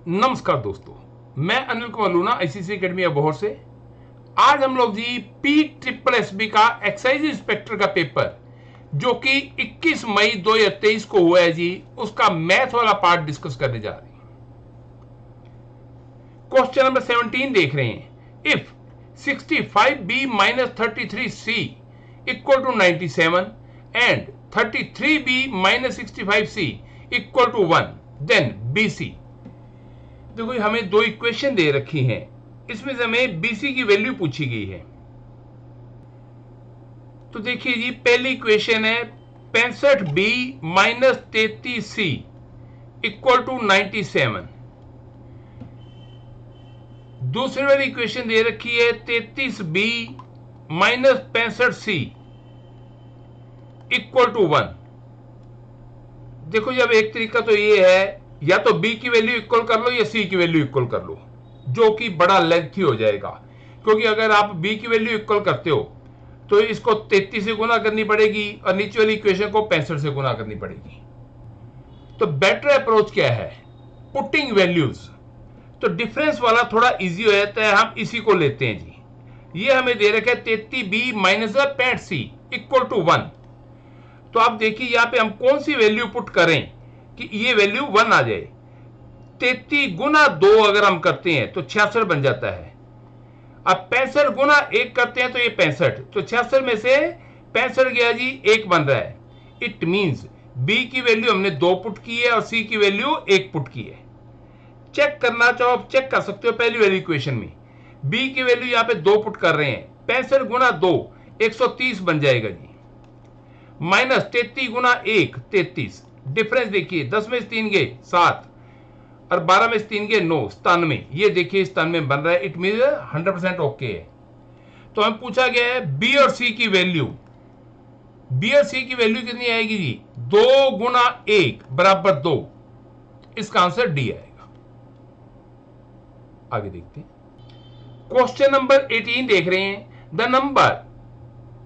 नमस्कार दोस्तों, मैं Anil Kumar Luna ICC academy Abohar से। आज हम लोग जी PSSB का एक्साइज इंस्पेक्टर का पेपर जो कि 21 मई 2023 को हुआ है जी, उसका मैथ वाला पार्ट डिस्कस करने जा रहे हैं। क्वेश्चन नंबर 17 देख रहे हैं। If 65B minus 33C equal to 97 and 33B minus 65C equal to 1, then BC। देखो हमें दो इक्वेशन दे रखी हैं, इसमें से हमें BC की वैल्यू पूछी गई है। तो देखिए जी, पहली इक्वेशन है 65B minus 33C equal to 97। दूसरी वाली इक्वेशन दे रखी है 33B minus 65C equal to 1। देखो जब एक तरीका तो ये है, या तो B की वैल्यू इक्वल कर लो या C की वैल्यू इक्वल कर लो, जो कि बड़ा लेंथी हो जाएगा। क्योंकि अगर आप B की वैल्यू इक्वल करते हो तो इसको 33 से गुना करनी पड़ेगी और नीचे वाली इक्वेशन को 65 से गुना करनी पड़ेगी। तो बेटर अप्रोच क्या है? Putting values. तो डिफरेंस वाला थोड़ा इजी हो जाता है, हम इसी को लेते हैं जी। ये हमें दे रखा है 33B minus 65C equal to 1। तो आप देखिए यहां पे हम कौन सी वैल्यू पुट करें कि ये वैल्यू 1 आ जाए। 33 गुना 2 अगर हम करते हैं तो 66 बन जाता है। अब 65 गुना 1 करते हैं तो ये 65, तो 66 में से 65 गया जी 1 बन रहा है। इट मींस B की वैल्यू हमने 2 पुट की है और C की वैल्यू 1 पुट की है। चेक करना चाहो आप चेक कर सकते हो पहली वाली इक्वेशन में। B की वैल्यू यहां पे 2 पुट कर रहे हैं, 65 गुना 2 130 बन जाएगा जी, माइनस 33 गुना 1 33। डिफरेंस देखिए, 10 में से 3 गए 7 और 12 में से 3 गए 9, 97। ये देखिए 97 बन रहा है। इट मीन 100% ओके है। तो हम पूछा गया है B और C की वैल्यू। B और C की वैल्यू कितनी आएगी जी? 2 गुना 1 बराबर 2। इसका आंसर डी आएगा। आगे देखते हैं। क्वेश्चन नंबर 18 देख रहे हैं। The number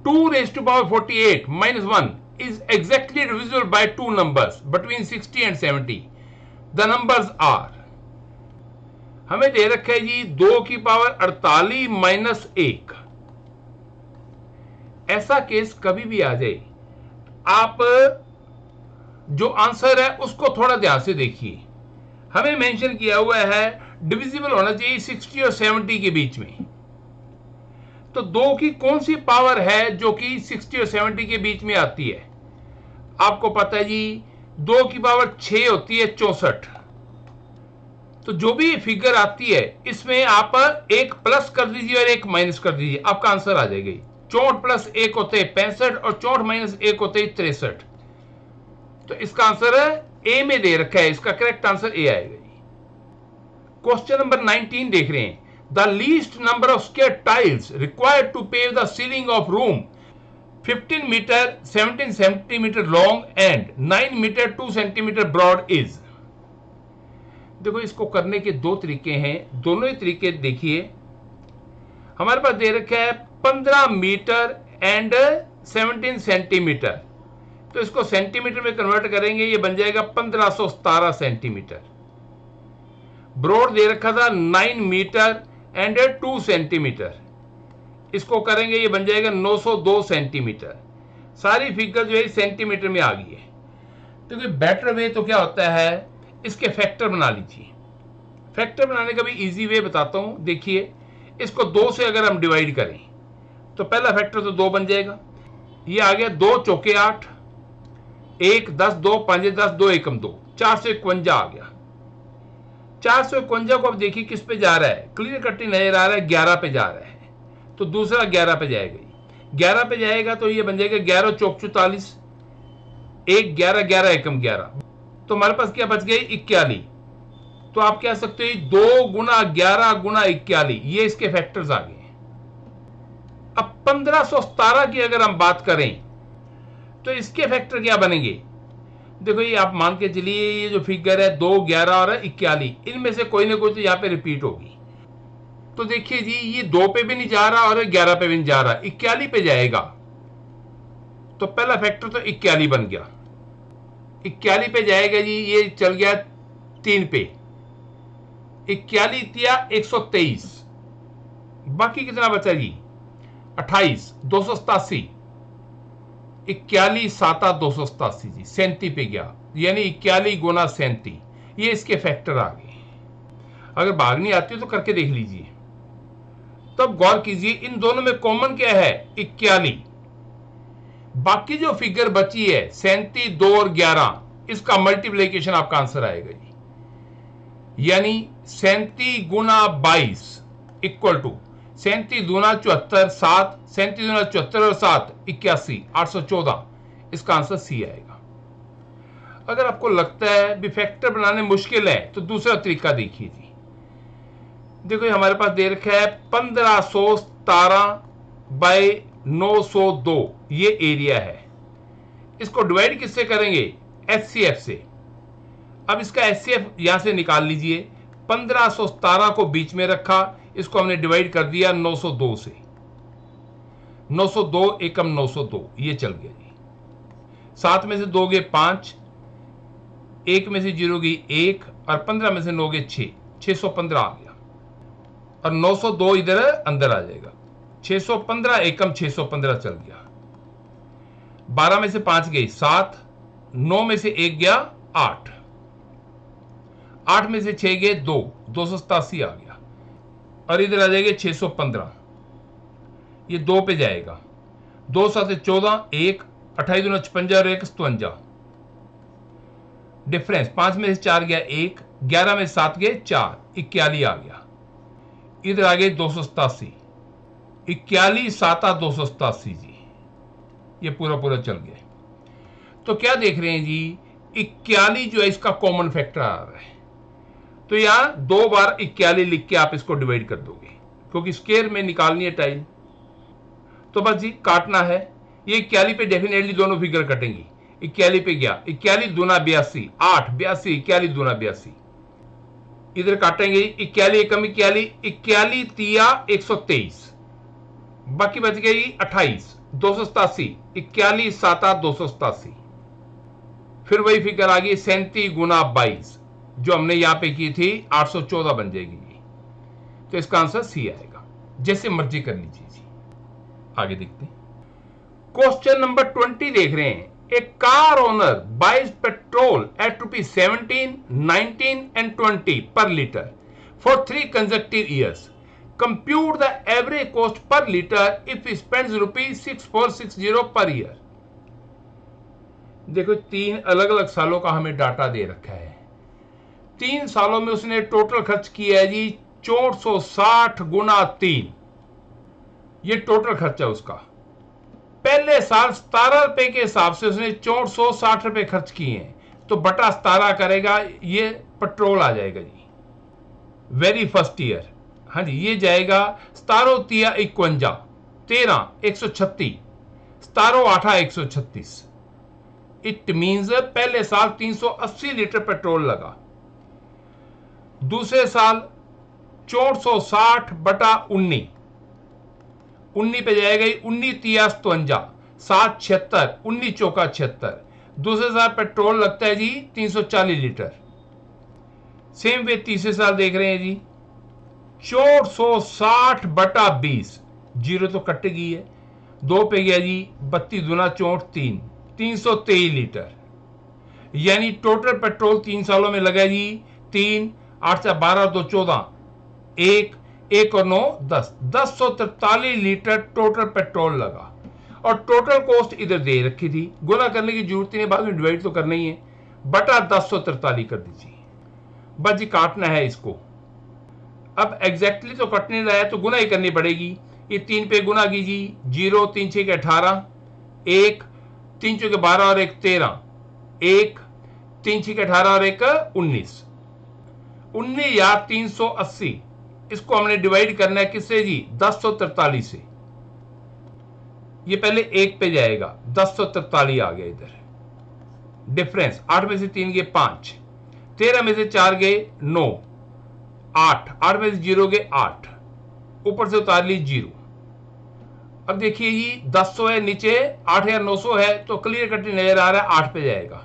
2 raised to power 48 minus 1 is exactly divisible by two numbers between 60 and 70. The numbers are। हमें दे रखा है जी 2 की पावर 48 माइनस 1। ऐसा केस कभी भी आ जाए, आप जो आंसर है उसको थोड़ा ध्यान से देखिए। हमें मेंशन किया हुआ है डिविजिबल होना चाहिए 60 और 70 के बीच में। तो 2 की कौन सी पावर है जो कि 60 और 70 के बीच में आती है? आपको पता है जी 2 की पावर 6 होती है 64। तो जो भी फिगर आती है इसमें आप एक प्लस कर दीजिए और एक माइनस कर दीजिए, आपका आंसर आ जाएगा। 64 प्लस 1 होते हैं 65 और 64 माइनस 1 होते हैं 63। तो इसका आंसर ए में दे रखा है, इसका करेक्ट आंसर ए आएगा। क्वेश्चन नंबर 19 देख रहे हैं। The least number of square tiles required to pave the ceiling of room 15 meter 17 centimeter long and 9 meter 2 centimeter broad is। देखो इसको करने के दो तरीके हैं, दोनों ही तरीके देखिए। हमारे पास दे रखा है 15 मीटर एंड 17 सेंटीमीटर। तो इसको सेंटीमीटर में कन्वर्ट करेंगे, ये बन जाएगा 1517 सेंटीमीटर। ब्रॉड दे रखा था 9 मीटर एंड 2 सेंटीमीटर। इसको करेंगे ये बन जाएगा 902 सेंटीमीटर। सारी फिगर जो है सेंटीमीटर में आ गई है। तो बेटर वे तो क्या होता है, इसके फैक्टर बना लीजिए। फैक्टर बनाने का भी इजी वे बताता हूं। देखिए इसको 2 से अगर हम डिवाइड करें तो पहला फैक्टर तो 2 बन जाएगा। ये आ गया 2 चौके 8, 1 10 2 5 10 2 एकम 2, 451 आ गया। 451 को अब देखिए किस पे जा रहा है, क्लियर कटिंग नजर आ रहा है 11 पे जा रहा है। तो दूसरा 11 पे जाएगा। 11 पे जाएगा तो ये बन जाएगा 11 चौक 44, 1 11 11 एकम 11। तो हमारे पास क्या बच गई 41। तो आप कह सकते हो 2 गुना 11 गुना 41, ये इसके फैक्टर्स आ गए। अब 1517 की अगर हम बात करें तो इसके फैक्टर क्या बनेंगे? देखो ये आप मान के चलिए ये जो फिगर है 2 11 और 41, इनमें से कोई ना कोई तो यहाँ पे रिपीट होगी। तो देखिए जी ये 2 पे भी नहीं जा रहा और 11 पे भी नहीं जा रहा, 41 पे जाएगा। तो पहला फैक्टर तो 41 बन गया। 41 पे जाएगा जी, ये चल गया 3 पे। 41 तिया 123, बाकी कितना बचा जी 28, 287, 41 साता 287 जी 37 पे गया, यानी 41 गुना 37, ये इसके फैक्टर आ गए। अगर भागनी आती है तो करके देख लीजिए। तब गौर कीजिए इन दोनों में कॉमन क्या है 41, बाकी जो फिगर बची है 37, 2 और 11, इसका मल्टीप्लीकेशन आपका आंसर आएगा जी, यानी 37 गुना 22 इक्वल टू 37 दूना 74, 7, 37 दूना 74 और 7 81, 814, इसका आंसर सी आएगा। अगर आपको लगता है भी फैक्टर बनाने मुश्किल है तो दूसरा तरीका देखिए जी। देखो हमारे पास दे रखा है 1517 बाय 902, ये एरिया है। इसको डिवाइड किससे करेंगे एचसीएफ से। अब इसका एचसीएफ यहां से निकाल लीजिए। 1517 को बीच में रखा, इसको हमने डिवाइड कर दिया 902 से। 902 एकम 902, ये चल गया जी। 7 में से 2 गए 5, 1 में से 0 गई 1 और 15 में से 9 गए 6, 615 आ गया और 902 इधर अंदर आ जाएगा। 615 एकम 615 चल गया। 12 में से 5 गई 7, 9 में से 1 गया 8, 8 में से 6 गए 2, 287 आ गया और इधर आ जाएगा 615, ये 2 पे जाएगा। 2 7 14, 1, 28 दूना 56 और 1 57, डिफरेंस 5 में से 4 गया 1, 11 में 7 गए 4, 41 आ गया। इधर आ गए 287, 41 साता 287 जी, ये पूरा पूरा चल गया। तो क्या देख रहे हैं जी 41 जो है इसका कॉमन फैक्टर आ रहा है, तो यहां 2 बार 41 लिख के आप इसको डिवाइड कर दोगे, क्योंकि स्क्वायर में निकालनी है टाइल। तो बस जी काटना है, ये 41 पे डेफिनेटली दोनों फिगर कटेंगी। 41 पे गया 41 दूना 82, 8, 82, 41 दूना 82, इधर काटेंगे 41 एकम 41, 41 तिया 123, बाकी बच गई 28, 287, 41 साता 287, फिर वही फिगर आ गई 37 गुना 22 जो हमने यहां पे की थी 814 बन जाएगी जी। तो इसका आंसर सी आएगा, जैसे मर्जी कर लीजिए जी। आगे देखते हैं क्वेश्चन नंबर 20 देख रहे हैं। A car owner buys petrol at ₹17, 19 and 20 per liter for 3 consecutive years. Compute the average cost per liter if he spends ₹6460 per year. देखो 3 अलग अलग सालों का हमें डाटा दे रखा है। 3 सालों में उसने टोटल खर्च किया है जी 460 गुना 3, ये टोटल खर्चा उसका। पहले साल 17 रुपए के हिसाब से उसने 460 रुपए खर्च किए हैं, तो बटा 17 करेगा, ये पेट्रोल आ जाएगा जी वेरी फर्स्ट ईयर। हाँ जी, ये जाएगा 17 तिया 51, 13 136, 17 8 136। इट मीन्स पहले साल 380 लीटर पेट्रोल लगा, दूसरे साल 460 बटा 19, 19 पे जाएगा 19 तिया 57, 7 76, 19 चौका 76। दूसरे साल पेट्रोल लगता है जी 340 लीटर। सेम वे तीसरे साल देख रहे हैं जी 460 बटा 20, जीरो तो कट गई है, 2 पे गया जी 32 दूना 64, 323 लीटर। यानी टोटल पेट्रोल 3 सालों में लगा जी 3, 8 से 12, 2 14, 1 और 9 10, 1043 लीटर टोटल पेट्रोल लगा। और टोटल कॉस्ट इधर दे रखी थी, गुना करने की जरूरत नहीं, बाद में डिवाइड तो करना ही है, बटा 1043 कर दीजिए। बस जी काटना है इसको। अब एग्जैक्टली तो कटने रहा है तो गुना ही करनी पड़ेगी। ये 3 पे गुना कीजिए, 0 3 6 18, 1 3 चौके 12 और 1 13, 1 3 6 18 और 1 19, 19 या 380। इसको हमने डिवाइड करना है किससे जी 1043 से। ये पहले 1 पे जाएगा, 1043 आ गया इधर। डिफरेंस 8 में से 3 गए 5, 13 में से 4 गए 9, 8, 8 में से 0 गए 8, ऊपर से उतार ली 0। अब देखिए जी 1000 है, नीचे 8 या 900 है, तो क्लियर कट नजर आ रहा है 8 पे जाएगा।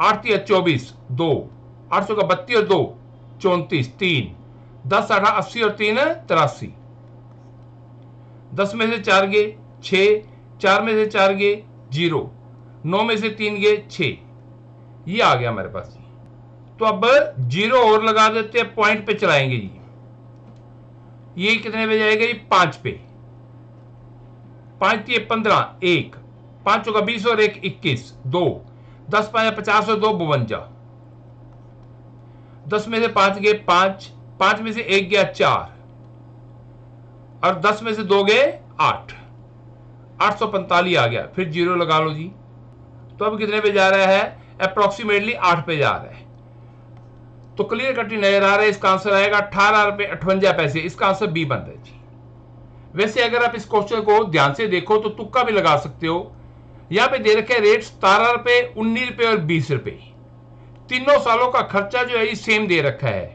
8 या 24, 2, 800 का 32 और 2 34, 3, 10 8 80 और 3 83। 10 में से 4 गए 6, 4 में से 4 गए 0, 9 में से 3 गए 6, ये आ गया हमारे पास जी। तो अब 0 और लगा देते हैं, पॉइंट पे चलाएंगे जी। ये कितने पे जाएगा जी? 5 पे। 5 3 15, 1, 5 चौका 20 और 1 21, 2, 10 5 50 और 2 52। 10 में से 5 गए 5, 5 में से 1 गया 4 और 10 में से 2 गए 8, 845 आ गया। फिर 0 लगा लो जी। तो अब कितने पे जा रहा है? अप्रोक्सीमेटली 8 पे जा रहा है। तो क्लियर कट नजर आ रहा है। इसका आंसर आएगा 18 रुपए 58 पैसे। इसका आंसर बी बन रहा है जी। वैसे अगर आप इस क्वेश्चन को ध्यान से देखो तो तुक्का भी लगा सकते हो। यहां पे दे रखे हैं रेट 17 रुपए, 19 रुपए और 20 रुपए। तीनों सालों का खर्चा जो है सेम दे रखा है।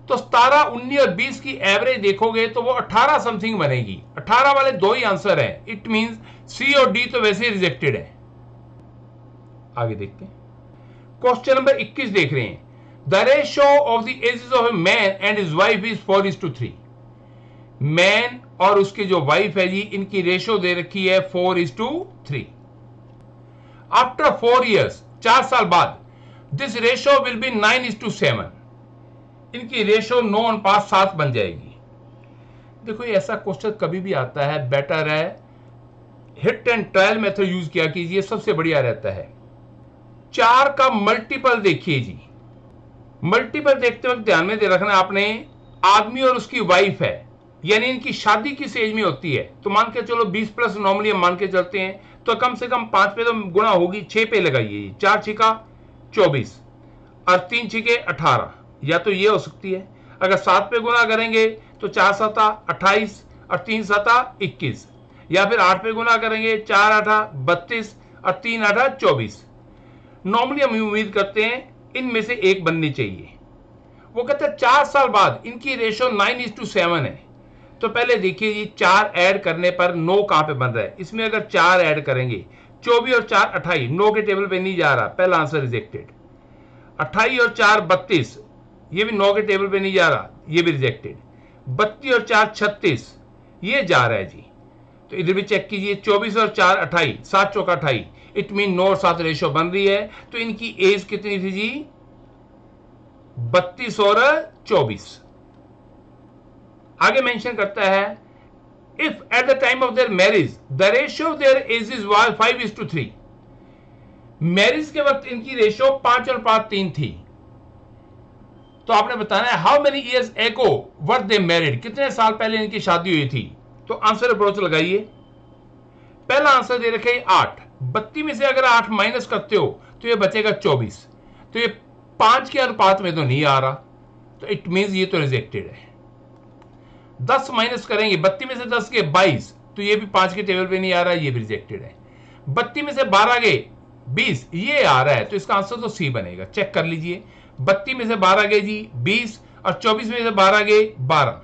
तो 17, 19 और 20 की एवरेज देखोगे तो वो 18 समथिंग बनेगी। 18 वाले दो ही आंसर हैं। इट मींस सी और डी तो वैसे ही रिजेक्टेड है। आगे देखते हैं। क्वेश्चन नंबर 21 देख रहे हैं। The ratio of the ages of a man and his wife is 4:3। Man और उसकी जो वाइफ है जी, इनकी रेशियो दे रखी है 4:3। आफ्टर 4 years, 4 साल बाद, दिस रेशियो विल बी 9:7। इनकी रेशियो 9:7 बन जाएगी। देखो ये ऐसा क्वेश्चन कभी भी आता है, बेटर है hit and trial method use किया कीजिए, सबसे बढ़िया रहता है। 4 का मल्टीपल देखिए जी। मल्टीपल देखते वक्त ध्यान में दे रखना आपने, आदमी और उसकी वाइफ है, यानी इनकी शादी किस एज में होती है। तो मान के चलो 20 प्लस नॉर्मली हम मान के चलते हैं, तो कम से कम 5 पे तो गुणा होगी, 6 पे लगाइए। 4 छिका 24 और 3 छिके 18, या तो ये हो सकती है। अगर 7 पे गुणा करेंगे तो 4 7 28 और 3 7 21, या फिर 8 पे गुणा करेंगे 4 8 32 और 3 8 24। नॉर्मली हम उम्मीद करते हैं इनमें से एक बननी चाहिए। वो कहते हैं 4 साल बाद इनकी रेशियो 9:7 है। तो पहले देखिए जी, 4 ऐड करने पर 9 कहां पे बन रहा है? इसमें अगर 4 ऐड करेंगे, 24 और 4 28, 9 के टेबल पे नहीं जा रहा, पहला आंसर रिजेक्टेड। 28 और 4 32, ये भी 9 के टेबल पे नहीं जा रहा, ये भी रिजेक्टेड। 32 और 4 36, ये जा रहा है जी। तो इधर भी चेक कीजिए, 24 और 4 28, 7 चौका 28, इट मीन 9 और 7 रेशियो बन रही है। तो इनकी एज कितनी थी जी? 32 और 24। आगे मेंशन करता है, if at the time of their marriage the ratio of their edges was 5:3। Marriage के वक्त इनकी रेशियो 5 और 5 3 थी। तो आपने बताना है how many years ago were they married, कितने साल पहले इनकी शादी हुई थी। तो आंसर अप्रोच लगाइए। पहला आंसर दे रखे 8, 32 में से अगर 8 माइनस करते हो तो ये बचेगा 24। तो ये 5 के अनुपात में तो नहीं आ रहा, तो इट मींस ये तो रिजेक्टेड है। 10 माइनस करेंगे, 32 में से 10 के 22, तो ये भी 5 के टेबल पे नहीं आ रहा है, ये भी रिजेक्टेड है। 32 में से 12 गए 20, ये आ रहा है, तो इसका आंसर तो सी बनेगा। चेक कर लीजिए, 32 में से 12 गए जी 20 और 24 में से 12 गए 12।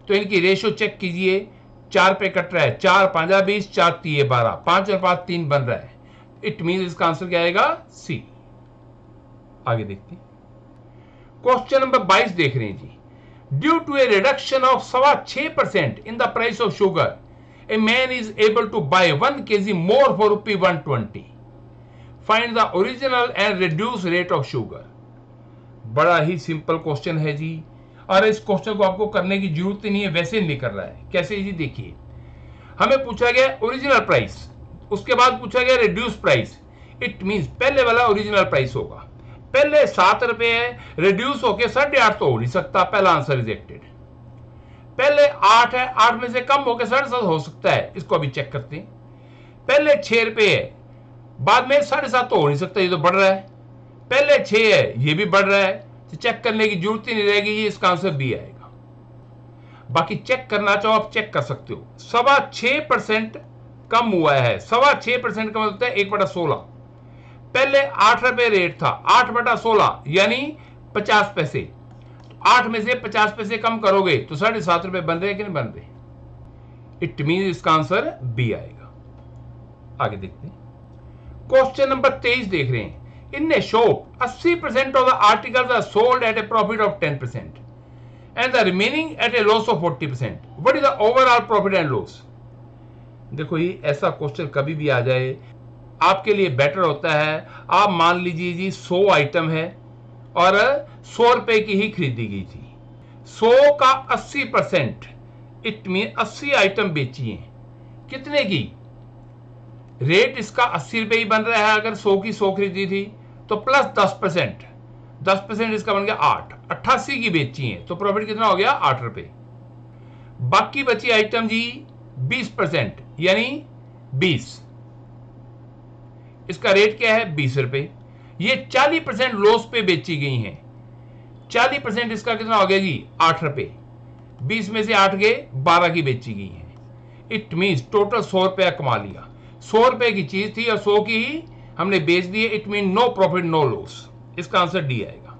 तो इनकी रेशियो चेक कीजिए, 4 पे कट रहा है, 4 5 20, 4 3 12, 5 और 5 3 बन रहा है। इट मीन इसका आंसर क्या आएगा? सी। आगे देखते हैं। क्वेश्चन नंबर 22 देख रहे हैं जी। Due to a reduction of 6.25% in the price of sugar, a man is able to buy 1 kg more for ₹120। Find the original and reduce rate of sugar. बड़ा ही सिंपल क्वेश्चन है जी, और इस question को आपको करने की जरूरत ही नहीं है, वैसे निकल रहा है। कैसे जी? देखिए, हमें पूछा गया ओरिजिनल प्राइस, उसके बाद पूछा गया रिड्यूस प्राइस। इट मींस पहले वाला ओरिजिनल प्राइस होगा। पहले 7 रुपए है, रिड्यूस होके 8.5 तो हो नहीं सकता, पहला आंसर रिजेक्टेड। पहले 8 है, 8 में से कम होके 7.5 हो सकता है, इसको अभी चेक करते हैं। पहले 6 रुपए है, बाद में 7.5 तो हो नहीं सकता, ये तो बढ़ रहा है। पहले 6 है, ये भी बढ़ रहा है, तो चेक करने की जरूरत ही नहीं रहेगी, ये इसका आंसर बी आएगा। बाकी चेक करना चाहो आप चेक कर सकते हो। 6.25% कम हुआ है। 6.25% का मतलब है 1/16। पहले 8 रुपए रेट था, 8/16 यानी 50 पैसे। 8 में से 50 पैसे कम करोगे तो 7.5 रुपए बन रहे कि नहीं बन रहे? इट मीन इसका आंसर बी आएगा। आगे देखते हैं। क्वेश्चन नंबर 23 देख रहे हैं। In a shop, 80% of the articles are sold at a profit of 10% and the remaining at a loss of 40%. What is the overall profit and loss? देखो ये ऐसा क्वेश्चन कभी भी आ जाए, आपके लिए बेटर होता है आप मान लीजिए जी 100 आइटम है और 100 रुपए की ही खरीदी गई थी, 100 का 80%, इट मीन 80 आइटम बेची हैं, कितने की? रेट इसका 80 रुपए ही बन रहा है अगर 100 की 100 खरीदी थी, तो प्लस 10%, 10% इसका बन गया 8, 88 की बेची है तो प्रॉफिट कितना हो गया? 8 रुपए। बाकी बची आइटम जी 20%, यानी 20, इसका रेट क्या है? 20 रुपए। ये 40% लॉस पे बेची गई हैं, 40% इसका कितना हो गया जी? 8 रुपए। 20 में से 8 गए, 12 की बेची गई हैं। इट मीन्स टोटल 100 रुपया कमा लिया। 100 रुपए की चीज थी और 100 की ही हमने बेच दी। It mean no profit no loss. इसका आंसर डी आएगा।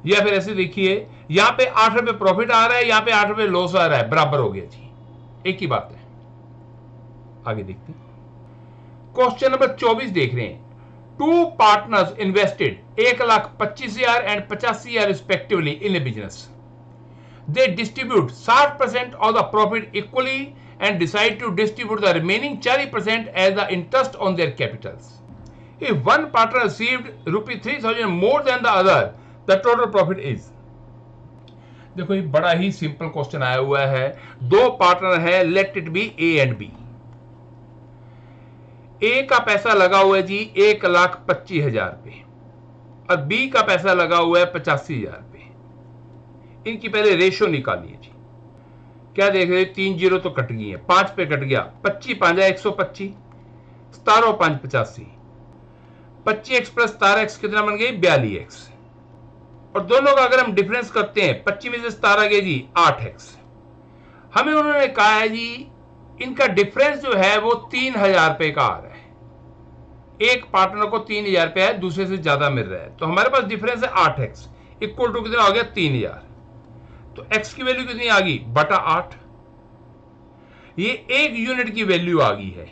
या फिर ऐसे देखिए, यहां पे 8 रुपए प्रॉफिट आ रहा है, यहां पे 8 रुपए लॉस आ रहा है, बराबर हो गया जी, एक ही बात है। आगे देखते हैं, क्वेश्चन नंबर 24 देख रहे हैं। Two partners invested 1,25,000 and 85,000 respectively in a business. They distribute 60% of the profit equally and decide to distribute the remaining 40% as the interest on their capitals. If one partner received rupee 3,000 more than the other, the total profit is. देखो ये बड़ा ही simple question आया हुआ है। दो partner है, let it be A and B. A का पैसा लगा हुआ है जी 1,25,000 रुपए और बी का पैसा लगा हुआ है 85,000 रुपए। इनकी पहले रेशियो निकालिए जी। क्या देख रहे हैं? 3 जीरो तो कट गई है, 5 पे कट गया, 25 5 125, 17 5 85, 25x प्लस 17x कितना बन गई? 42x। और दोनों का अगर हम डिफरेंस करते हैं, 25 में से 17 गए जी 8x। हमें उन्होंने कहा है जी इनका डिफरेंस जो है वो 3,000 रुपए का आ रहा है। एक पार्टनर को 3,000 रुपए है, दूसरे से ज्यादा मिल रहा है, तो हमारे पास डिफरेंस है 8x इक्वल टू कितना हो गया? 3,000। तो x की वैल्यू कितनी आ गई? बटा 8। ये 1 यूनिट की वैल्यू आ गई है,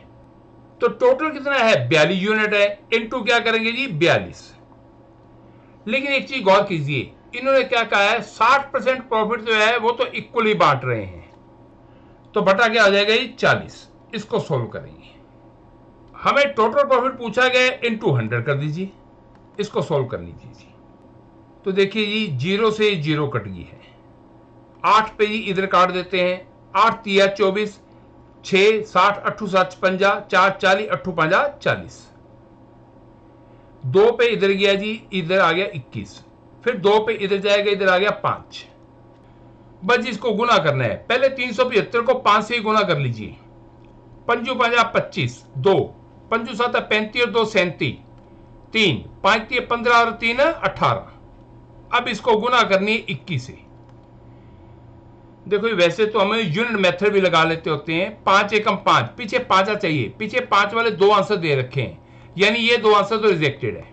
तो टोटल कितना है? 42 यूनिट है। इनटू क्या करेंगे जी? 42। लेकिन एक चीज गौर कीजिए, इन्होंने क्या कहा है? 60% प्रॉफिट जो है वो तो इक्वली बांट रहे हैं, तो बटा क्या आ जाएगा जी? 40। इसको सोल्व करेंगे। हमें टोटल प्रॉफिट पूछा गया, इनटू 100 कर दीजिए, इसको सोल्व कर लीजिए जी। तो देखिए जी 0 से 0 कट गई है, 8 पे जी इधर काट देते हैं, 8 तिया 24, 6 60 8 7 55, 4 40 8 5 40। 2 पे इधर गया जी, इधर आ गया 21, फिर 2 पे इधर जाएगा, इधर आ गया 5। बस इसको गुना करना है। पहले 375 को 5 से ही गुना कर लीजिए। 5 5 25, 2 5 7 35 और 2 37, 3 5 3 15 और 3 18। अब इसको गुना करनी है 21 से। देखो वैसे तो हमें यूनिट मेथड भी लगा लेते होते हैं। 5 एकम 5, पीछे 5 चाहिए, पीछे 5 वाले 2 आंसर दे रखे हैं, यानी ये 2 आंसर तो रिजेक्टेड है।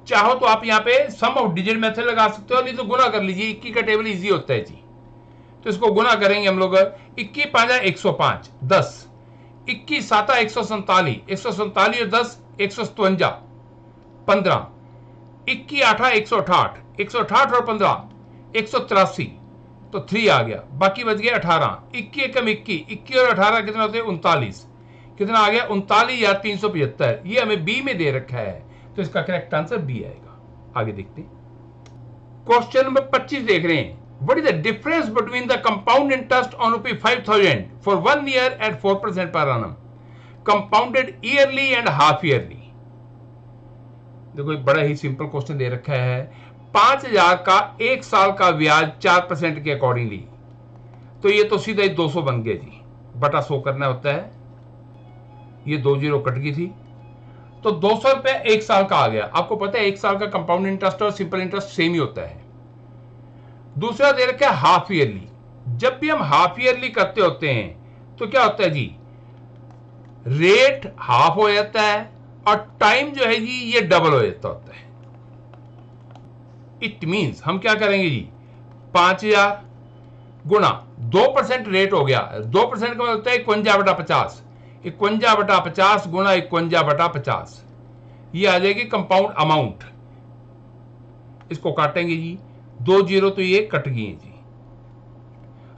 चाहो तो आप यहाँ पे सम ऑफ डिजिट मेथड लगा सकते हो, नहीं तो गुना कर लीजिए। 21 का टेबल इजी होता है जी, तो इसको गुना करेंगे हम लोग। 21 5 105, 10 21 7 147, 147 और 10 157, 15 21 8 168, 168 और 15 183, तो 3 आ गया। बाकी बच गया 18। 21 एकम 21, 21 और 18 कितना होते हैं? 39। कितना आ गया? 39,375। ये हमें बी में दे रखा है, तो इसका करेक्ट आंसर बी आएगा। आगे देखते हैं, क्वेश्चन नंबर 25 देख रहे हैं। What is the difference between the compound interest on ₹5,000 for 1 year at 4% per annum, compounded yearly and half yearly? देखो एक बड़ा ही सिंपल क्वेश्चन दे रखा है। 5,000 का 1 साल का ब्याज 4% के अकॉर्डिंगली, तो ये तो सीधा ही 200 बन गया जी, बटा 100 करना होता है। ये 2 जीरो कट गई थी, तो 200 रुपए 1 साल का आ गया। आपको पता है 1 साल का कंपाउंड इंटरेस्ट और सिंपल इंटरेस्ट सेम ही होता है। दूसरा दे रखा है हाफ ईयरली। जब भी हम हाफ ईयरली करते होते हैं तो क्या होता है जी? रेट हाफ हो जाता है और टाइम जो है जी ये डबल हो जाता होता है। इट मींस हम क्या करेंगे जी? 5,000 गुना 2% रेट हो गया। 2% का मतलब होता है 51/50, 51/50 गुना 51/50, ये आ जाएगी कंपाउंड अमाउंट। इसको काटेंगे जी, 2 जीरो तो ये कट गई जी।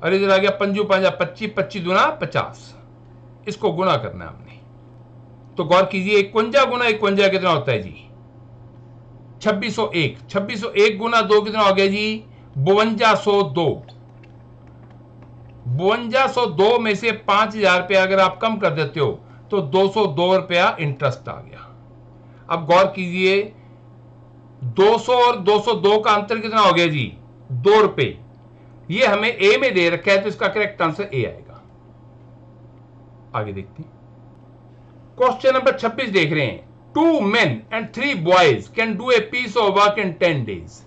और इधर आ गया पंजू पांजा 25, 25 गुना 50। इसको गुना करना है हमने। तो गौर कीजिए 51 गुना 51 कितना होता है जी? 2601। 2601 गुना 2 कितना हो गया जी? 5202। 5202 में से 5000 रुपया अगर आप कम कर देते हो तो 202 रुपया इंटरेस्ट आ गया। अब गौर कीजिए 200 और 202 का अंतर कितना हो गया जी? 2 रुपए। ये हमें ए में दे रखा है तो इसका करेक्ट आंसर ए आएगा। आगे देखते हैं। क्वेश्चन नंबर 26 देख रहे हैं। 2 men and 3 boys can do a piece of work in 10 days,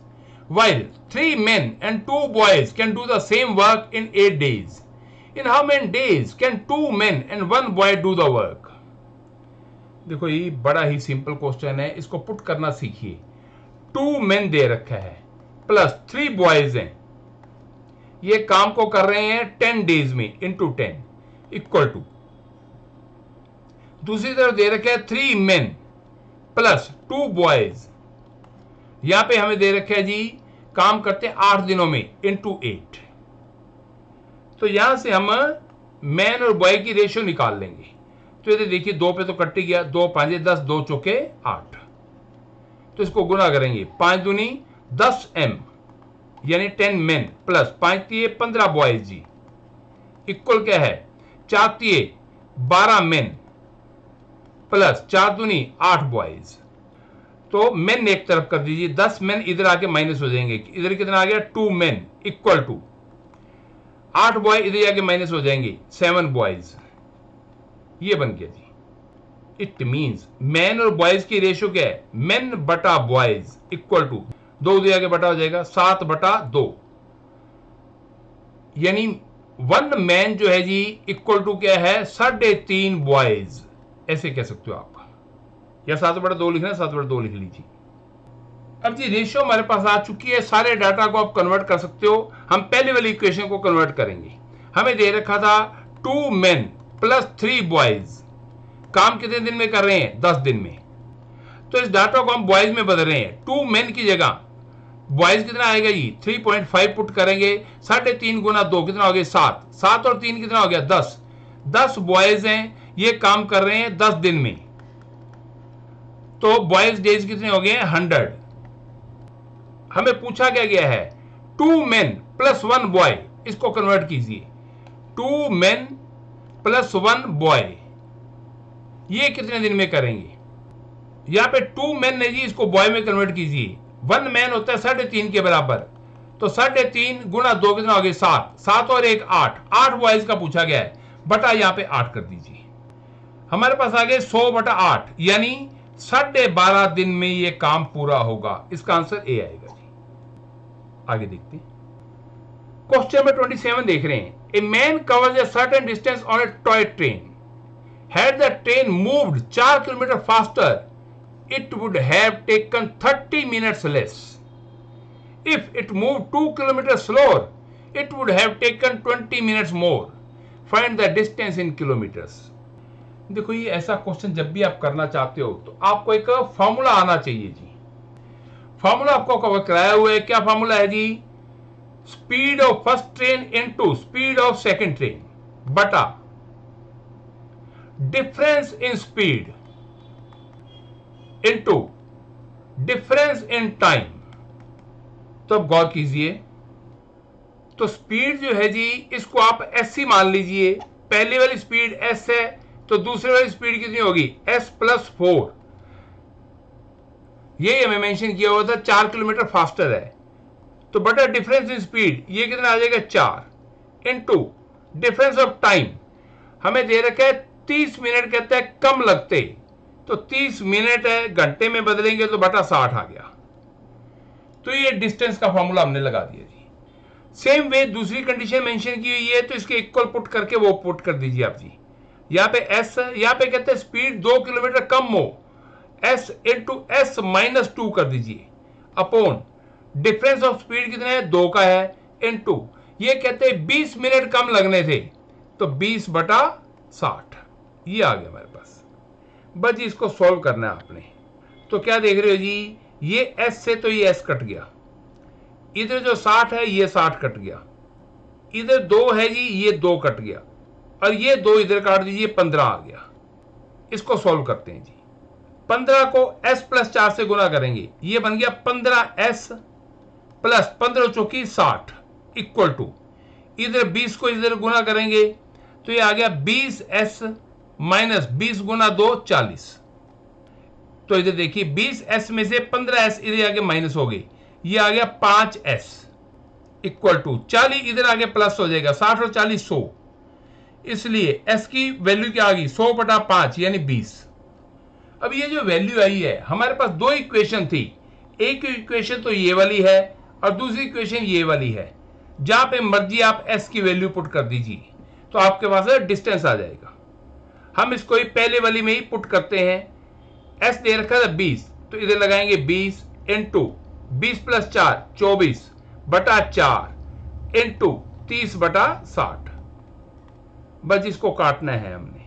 while 3 men and 2 boys can do the same work in 8 days. In how many days can 2 men and 1 boy do the work? देखो ये बड़ा ही simple question है, इसको put करना सीखिए। 2 men दे रखा है प्लस 3 बॉयज हैं, ये काम को कर रहे हैं 10 डेज में इंटू 10 इक्वल टू, दूसरी तरफ दे रखा है 3 men प्लस 2 बॉयज, यहां पे हमें दे रखा है जी काम करते हैं 8 दिनों में इंटू 8। तो यहां से हम मैन और बॉय की रेशियो निकाल लेंगे। तो ये देखिए 2 पे तो कट ही गया, 2 5 10, 2 चौके 8। तो इसको गुना करेंगे, 5 दूनी 10 m यानी 10 men प्लस 5 तिये 15 बॉयज जी इक्वल क्या है 4 तिये 12 men प्लस 4 दूनी 8 बॉयज। तो मेन एक तरफ कर दीजिए, 10 men इधर आके माइनस हो जाएंगे, इधर कितना आ गया 2 men इक्वल टू 8 बॉय इधर आके माइनस हो जाएंगे 7 बॉयज। ये बन गया जी। इट मींस मैन और बॉयज की रेशियो क्या है? मेन बटा बॉयज इक्वल टू 2 उधर आके बटा हो जाएगा 7 बटा 2, यानी 1 मैन जो है जी इक्वल टू क्या है 3.5 बॉयज, ऐसे कह सकते हो आप, या 7 बटा 2 लिखना, 7 बटा 2 लिख लीजिए। अब जी रेशियो हमारे पास आ चुकी है, सारे डाटा को आप कन्वर्ट कर सकते हो। हम पहले वाली इक्वेशन को कन्वर्ट करेंगे। हमें दे रखा था 2 men प्लस 3 बॉयज, काम कितने दिन में कर रहे हैं? 10 दिन में। तो इस डाटा को हम बॉयज में बदल रहे हैं। 2 men की जगह बॉयज कितना आएगा जी 3.5 पुट करेंगे, 3.5 गुना 2 कितना हो गया 7, 7 और 3 कितना हो गया 10। 10 बॉयज हैं, ये काम कर रहे हैं 10 दिन में, तो बॉयज डेज कितने हो गए 100। हमें पूछा क्या गया है 2 men प्लस 1 बॉय, इसको कन्वर्ट कीजिए 2 men प्लस 1 बॉय, ये कितने दिन में करेंगे? यहां पे 2 men है जी, इसको बॉय में कन्वर्ट कीजिए, 1 man होता है 3.5 के बराबर, तो 3.5 गुना 2 कितना हो गया 7, 7 और 1 8, 8 बॉयज का पूछा गया है, बटा यहां पे 8 कर दीजिए। हमारे पास आ गए 100 बटा 8, यानी 12.5 दिन में ये काम पूरा होगा। इसका आंसर ए आएगा जी। आगे देखते हैं। क्वेश्चन नंबर 27 देख रहे हैं। A man covers a certain distance on A toy train. Had the train moved 4 kilometre faster, it would have taken 30 minutes less. If it moved 2 kilometers slower, it would have taken 20 minutes more. Find the distance in kilometers. देखो ये ऐसा question जब भी आप करना चाहते हो तो आपको एक फॉर्मूला आना चाहिए जी। फॉर्मूला आपको कवर कराया हुआ है, क्या फॉर्मूला है जी? Speed of first train into speed of second train बटा difference in speed into difference in time. तो अब गौर कीजिए, तो स्पीड जो है जी इसको आप एस सी मान लीजिए, पहले वाली स्पीड एस है तो दूसरे वाली स्पीड कितनी होगी एस प्लस 4, ये हमें मेंशन किया हुआ था 4 किलोमीटर फास्टर है, तो बटा डिफरेंस इन स्पीड ये कितना आ जाएगा 4 इनटू डिफरेंस ऑफ टाइम, हमें दे रखा है 30 मिनट कहता है कम लगते, तो 30 मिनट है घंटे में बदलेंगे तो बटा 60 आ गया। तो ये डिस्टेंस का फॉर्मूला हमने लगा दिया जी। सेम वे दूसरी कंडीशन मेंशन की हुई है, तो इसके इक्वल पुट करके वो पुट कर दीजिए आप जी। यहाँ पे एस, यहाँ पे कहते हैं स्पीड 2 किलोमीटर कम हो, एस इंटू एस माइनस 2 कर दीजिए अपॉन डिफरेंस ऑफ स्पीड कितना है 2 का है इनटू ये कहते हैं 20 मिनट कम लगने थे, तो 20 बटा 60 ये आ गया हमारे पास। बस इसको सॉल्व करना है आपने। तो क्या देख रहे हो जी, ये S से तो ये S कट गया, इधर जो 60 है ये 60 कट गया, इधर 2 है जी ये 2 कट गया, और ये 2 इधर काट दीजिए 15 आ गया। इसको सॉल्व करते हैं जी। 15 को S प्लस 4 से गुना करेंगे, ये बन गया 15S प्लस 15 चौकी 60 इक्वल टू, इधर 20 को इधर गुना करेंगे तो ये आ गया 20S माइनस 20 गुना 2 40। तो इधर देखिए 20S में से 15S इधर आगे माइनस हो गई, ये आ गया 5S इक्वल टू 40 इधर आगे प्लस हो जाएगा, 60 और 40 100, इसलिए S की वैल्यू क्या आ गई 100 बटा 5 यानी 20। अब ये जो वैल्यू आई है, हमारे पास दो इक्वेशन थी, एक इक्वेशन तो ये वाली है और दूसरी इक्वेशन ये वाली है। जहां पे मर्जी आप S की वैल्यू पुट कर दीजिए तो आपके पास डिस्टेंस आ जाएगा। हम इसको ही पहले वाली में ही पुट करते हैं। S दे रखा था 20, तो इधर लगाएंगे 20 इंटू 20 प्लस 4 24 बटा 4 इंटू 30 बटा 60। बस इसको काटना है हमने।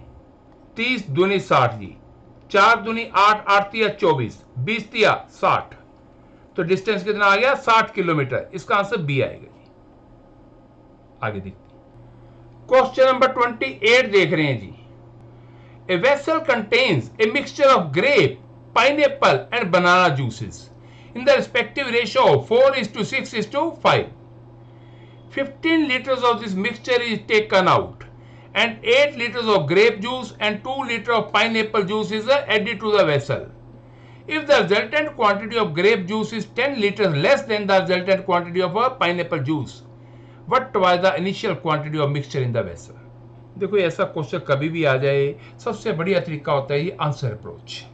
30 दूनी 60 जी, 4 दूनी 8 8 तिया 24 20 तिया 60, तो डिस्टेंस कितना आ गया 60 किलोमीटर। इसका आंसर बी आएगा जी। आगे देखते हैं, क्वेश्चन नंबर 28 देख रहे हैं जी। A vessel contains a mixture of grape, pineapple and banana juices in the respective ratio of 4:6:5. 15 liters of this mixture is taken out and 8 liters of grape juice and 2 liters of pineapple juice is added to the vessel. If the resultant quantity of grape juice is 10 liters less than the resultant quantity of pineapple juice, what was the initial quantity of mixture in the vessel? देखो ऐसा question कभी भी आ जाए, सबसे बढ़िया तरीका होता है ये आंसर अप्रोच।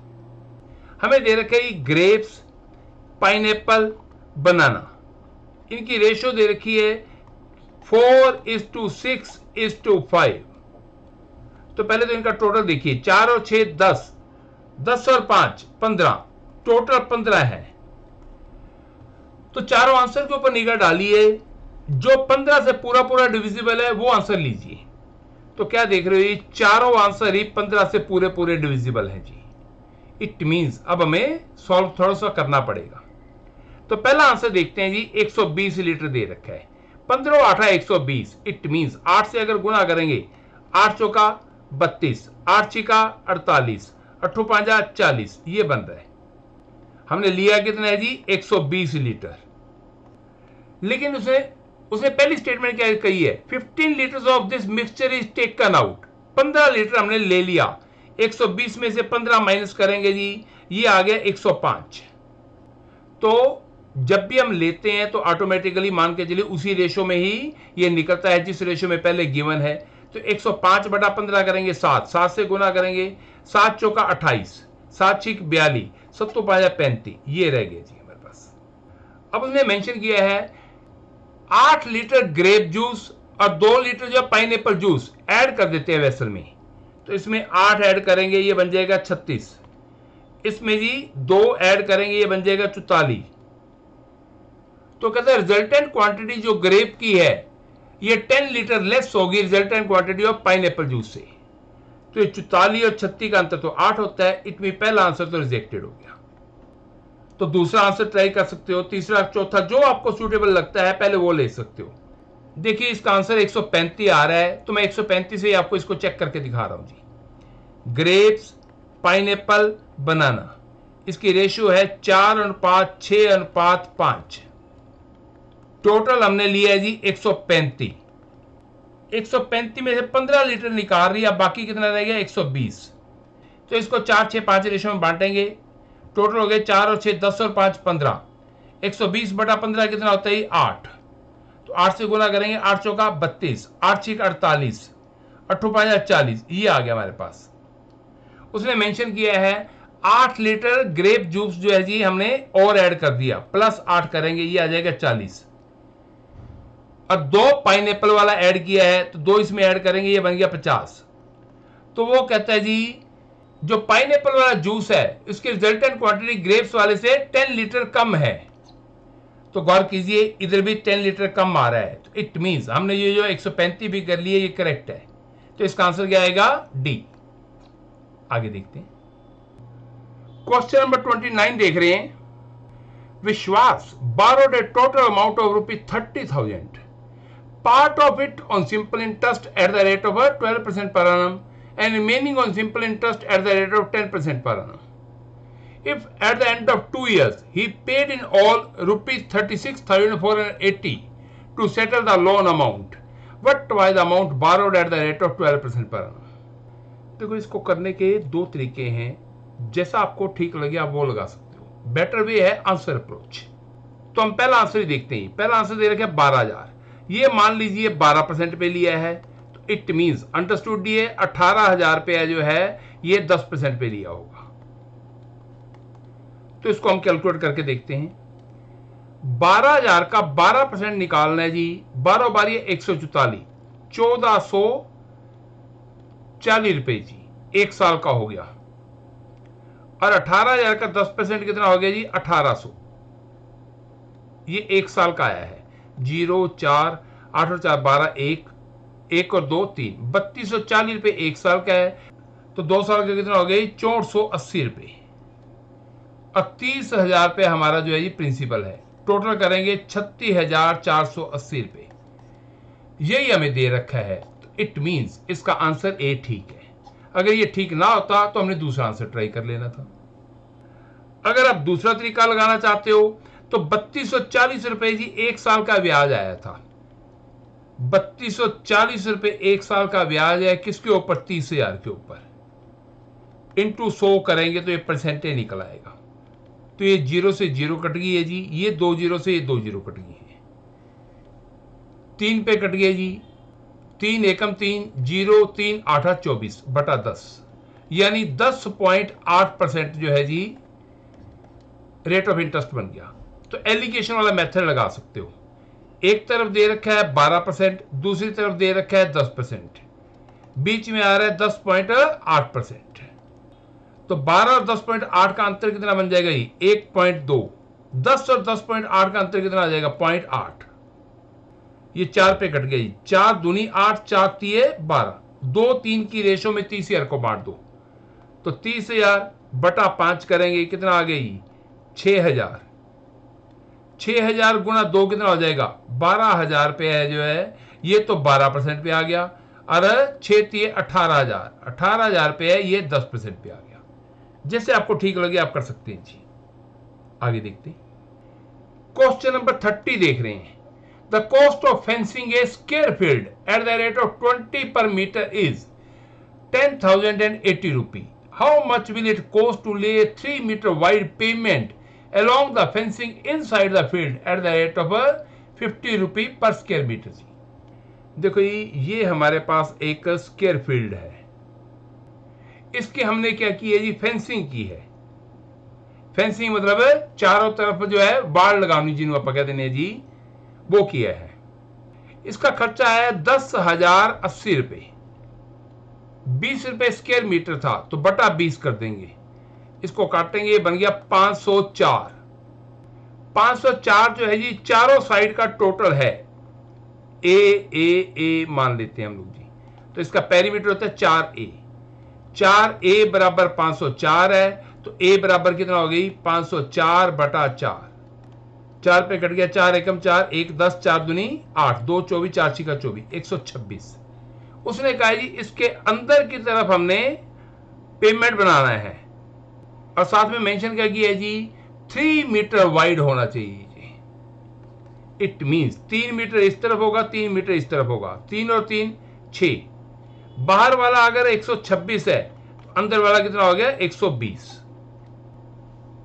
हमें दे रखे ग्रेप्स, पाइनएप्पल, बनाना, इनकी रेशियो दे रखी है 4:6:5। तो पहले तो इनका टोटल देखिए, 4 और 6 10, 10 और 5 15, टोटल 15 है। तो चारों आंसर के ऊपर निगाह डालिए, जो 15 से पूरा पूरा डिविजिबल है वो आंसर लीजिए। तो क्या देख रहे हो, ये चारों आंसर ही 15 से पूरे पूरे डिविजिबल हैं जी। इट मींस अब हमें सॉल्व थोड़ा सा करना पड़ेगा। तो पहला आंसर देखते हैं जी, 120 लीटर दे रखा है, 15 8 120। इट मींस 8 से अगर गुना करेंगे, 8 चौका 32, 8 छिका 48, 8 5 40, ये बन रहा है। हमने लिया कितना है जी 120 लीटर। लेकिन उसने पहली स्टेटमेंट क्या कही है, 15 litres of this mixture is taken out. 15 litre हमने ले लिया, 120 में से 15 माइनस करेंगे जी, ये आ गया 105। तो जब भी हम लेते हैं तो ऑटोमेटिकली मान के चलिए उसी रेशो में ही ये निकलता है जिस रेशो में पहले गिवन है। तो 105 बटा 15 करेंगे 7, 7 से गुना करेंगे, 7 चौका 28, 7 छिक 42, 7 5 35, ये रह गया जी हमारे पास। अब उसने मेंशन किया है 8 लीटर ग्रेप जूस और 2 लीटर जो पाइनएप्पल जूस ऐड कर देते हैं वेसल में। तो इसमें 8 ऐड करेंगे, ये बन जाएगा 36। इसमें जी 2 ऐड करेंगे, ये बन जाएगा 44। तो कहते हैं रिजल्टेंट क्वांटिटी जो ग्रेप की है ये 10 लीटर लेस होगी resultant quantity of pineapple juice से। तो ये 44 और 36 का अंतर तो 8 होता है। इट मीन पहला आंसर तो रिजेक्टेड हो गया। तो दूसरा आंसर ट्राई कर सकते हो, तीसरा चौथा जो आपको सूटेबल लगता है पहले वो ले सकते हो। देखिए इसका आंसर 135 आ रहा है, तो मैं 135 से ही आपको इसको चेक करके दिखा रहा हूं जी। ग्रेप्स, पाइनएप्पल, बनाना, इसकी रेशियो है 4:6:5। टोटल हमने लिया है जी 135। 135 में से 15 लीटर निकाल रही है, बाकी कितना रह गया 120। तो इसको 4 6 5 रेशियो में बांटेंगे। टोटल हो गए 4 और 6 10 और 5 15। 120 बटा 15 कितना होता है 8। तो 8 से गुना करेंगे, 8 चौका 32, 8 छिक 48, 8 5 40, ये आ गया हमारे पास। उसने मेंशन किया है 8 लीटर ग्रेप जूस जो है जी हमने और ऐड कर दिया, प्लस 8 करेंगे, ये आ जाएगा 40। और 2 पाइनएप्पल वाला ऐड किया है, तो 2 इसमें ऐड करेंगे, ये बन गया 50। तो वो कहता है जी जो पाइनएप्पल वाला जूस है उसकी रिजल्टेंट क्वांटिटी ग्रेप्स वाले से 10 लीटर कम है। तो गौर कीजिए इधर भी 10 लीटर कम आ रहा है। तो इट मींस हमने ये जो 135 भी कर लिए, ये करेक्ट है। तो इसका आंसर क्या आएगा डी। आगे देखते हैं, क्वेश्चन नंबर 29 देख रहे हैं। विश्वास borrowed a total amount of ₹30,000. Part of it on simple interest at the rate of 12% per annum and remaining on simple interest at the rate of 10% per annum. If at the end of 2 years he paid in all ₹36,480 to settle the loan amount, what was the amount borrowed at the rate of 12% per annum? देखो, इसको करने के दो तरीके हैं, जैसा आपको ठीक लगे आप वो लगा सकते हो। बेटर वे है आंसर अप्रोच। तो हम पहला आंसर ही देखते हैं। पहला आंसर दे रखा है 12,000। ये मान लीजिए 12% पे लिया है, तो इट मींस अंडरस्टूड ये 18,000 रुपया जो है ये 10% पे लिया होगा। तो इसको हम कैलकुलेट करके देखते हैं। 12,000 का 12% निकालना है जी। 12 बारी 144, 1,440 रुपए जी, एक साल का हो गया। और 18,000 का 10% कितना हो गया जी? 1,800। ये एक साल का आया है। 0 4 8 और 4 12, 1 और 2 3, 3,240 रुपए एक साल का है। तो 2 साल का कितना हो गया? 480 रुपए। और 30,000 रुपए हमारा जो है ये प्रिंसिपल है। टोटल करेंगे 36,480 रुपए। यही हमें दे रखा है। तो इट मींस इसका आंसर ए ठीक है। अगर ये ठीक ना होता तो हमने दूसरा आंसर ट्राई कर लेना था। अगर आप दूसरा तरीका लगाना चाहते हो तो 3,240 रुपए जी एक साल का ब्याज आया था। 3,240 रुपए एक साल का ब्याज है किसके ऊपर? 30,000 के ऊपर। इंटू 100 करेंगे तो ये परसेंटेज निकल आएगा। तो ये 0 से 0 कट गई है जी। ये 2 0 से ये 2 0 कट गई है। 3 पे कट गया जी। 3 एकम 3, 0 3 8 24 बटा 10, यानी 10.8% जो है जी रेट ऑफ इंटरेस्ट बन गया। तो एलिगेशन वाला मेथड लगा सकते हो। एक तरफ दे रखा है 12%, दूसरी तरफ दे रखा है 10%, बीच में आ रहा है 10.8%। तो 12 और 10.8 का अंतर कितना बन जाएगा? 1.2। 10 और 10.8 का अंतर कितना आ जाएगा? 0.8। ये 4 पे कट गई। 4 दूनी 8, 4 तिये 12, 2 3 की रेशो में 30,000 को बांट दो। तो 30,000 बटा 5 करेंगे, कितना आ गई? 6,000। 6,000 गुना 2 कितना हो जाएगा? 12,000 रुपये है जो है ये तो 12% पे आ गया। और 6 तिये 18,000, 18,000 रुपये है ये 10% पे आ गया। जैसे आपको ठीक लगे आप कर सकते हैं जी। आगे देखते हैं। क्वेश्चन नंबर 30 देख रहे हैं। The cost of fencing a square field at the rate of 20 per metre is 10,080 rupee. How much will it cost to lay 3 metre wide pavement along the fencing inside the field at the rate of 50 रुपी पर square metre जी। देखो ये हमारे पास एक square field है। इसकी हमने क्या की है जी? फेंसिंग की है। फेंसिंग मतलब चारों तरफ जो है बाड़ लगानी, जिन्हों आप कहते हैं जी, वो किया है। इसका खर्चा है 10,080 रुपए। 20 रुपए स्क्वायर मीटर था तो बटा 20 कर देंगे। इसको काटेंगे, बन गया 504। 504 जो है जी चारों साइड का टोटल है। ए मान लेते हैं हम लोग जी। तो इसका पेरीमीटर होता है 4A। 4A बराबर 504 है। तो A बराबर कितना हो गई? 504 बटा 4। 4 पे कट गया। 4 एकम 4, 1 10, 4 दूनी 8, 2 24, 4 छिका 24, 126। उसने कहा जी इसके अंदर की तरफ हमने पेमेंट बनाना है और साथ में मेंशन क्या किया है जी? 3 मीटर वाइड होना चाहिए जी। इट मींस 3 मीटर इस तरफ होगा, 3 मीटर इस तरफ होगा। 3 और 3 6। बाहर वाला अगर 126 है तो अंदर वाला कितना हो गया? 120।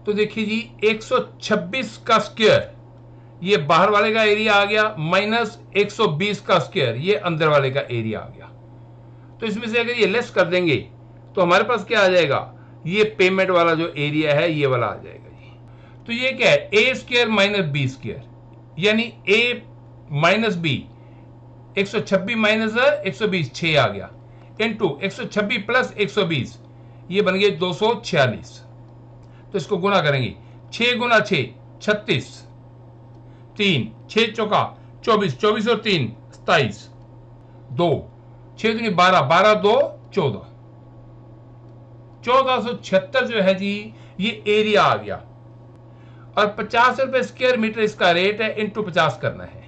तो देखिए जी 126 का स्क्वायर ये बाहर वाले का एरिया आ गया, माइनस 120 का स्क्वायर ये अंदर वाले का एरिया आ गया। तो इसमें से अगर ये लेस कर देंगे तो हमारे पास क्या आ जाएगा? ये पेमेंट वाला जो एरिया है ये वाला आ जाएगा जी। तो ये क्या है? ए स्क्वायर माइनस बी स्क्वायर, यानी ए माइनस बी। 126 माइनस 120 6 आ गया, इंटू 126 प्लस 120 ये बन गए 246। तो इसको गुना करेंगे। 6 गुना 6 36, 3 6 चौका 24, 24 और 3 27, 2 6 दूनी 12, 12 2 14। 1476 जो है जी ये एरिया आ गया, और 50 रुपए स्क्वायर मीटर इसका रेट है, इंटू 50 करना है।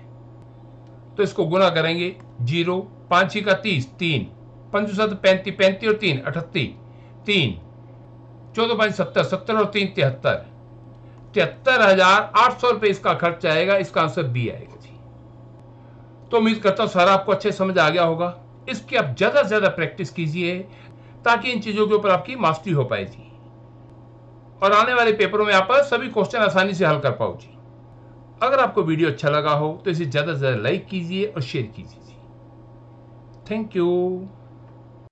तो इसको गुना करेंगे, 0 5 का 30, 3 5 7 35, 35 और 3 38, 3 14 5 70, 70 और 3 73, 73,800 रुपए इसका खर्च आएगा। इसका आंसर बी आएगा जी। तो उम्मीद करता हूं सारा आपको अच्छे समझ आ गया होगा। इसकी आप ज्यादा से ज्यादा प्रैक्टिस कीजिए ताकि इन चीजों के ऊपर आपकी मास्टरी हो पाए जी, और आने वाले पेपरों में आप सभी क्वेश्चन आसानी से हल कर पाओ जी। अगर आपको वीडियो अच्छा लगा हो तो इसे ज्यादा से ज्यादा लाइक कीजिए और शेयर कीजिए जी। Thank you.